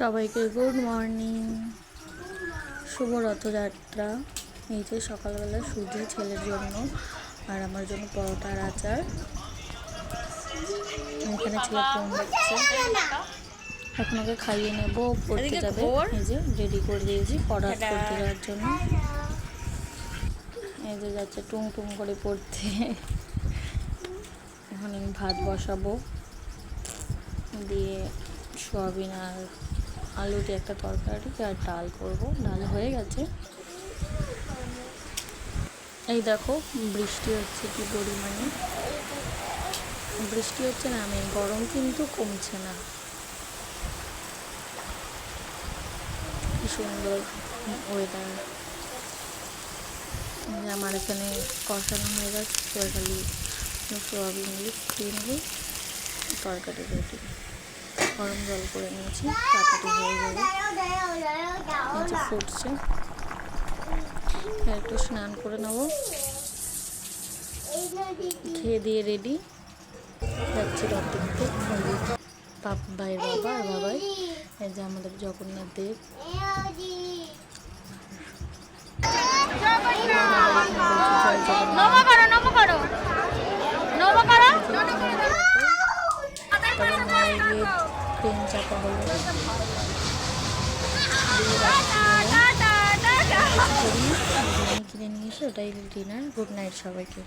সবাইকে good morning, শুভ রথযাত্রা। এই যে সকালবেলা সুজি ছেলের জন্য আর আমার জন্য পরোটা আর আচার। এখানে ছেলে ফোন দেখছে, এখন ওকে খাইয়ে নেব, পড়তে যাবে। এই যে রেডি করে দিয়েছি পড়াত করতে যাওয়ার জন্য। এই যে যাচ্ছে টুং টুং করে পড়তে। এখন আমি ভাত বসাবো, দিয়ে সোয়াবিন আর আলু দিয়ে একটা তরকারি আর ডাল করব। ডাল হয়ে গেছে। এই দেখো বৃষ্টি হচ্ছে কি পরিমাণে, বৃষ্টি হচ্ছে না, আমি গরম কিন্তু কমছে না। কি সুন্দর ওয়েদার। আমার এখানে কষানো হয়ে গেছে, খালি সোয়াবিন দিয়ে কিনলে তরকারি রেডি। গরম জল করে নিয়েছি, তাড়াতাড়ি হয়ে যাবে। নিচে ফুটছে, একটু স্নান করে নেবো, খেয়ে দিয়ে রেডি যাচ্ছি রথ দেখতে। ভাইয়ের বাবা আর বাবাই, এই যে আমাদের জগন্নাথ দেব। ট্রেন চাপা হলো, কিনে নিয়ে এসে ওটাই ডিনার। গুড নাইট সবাইকে।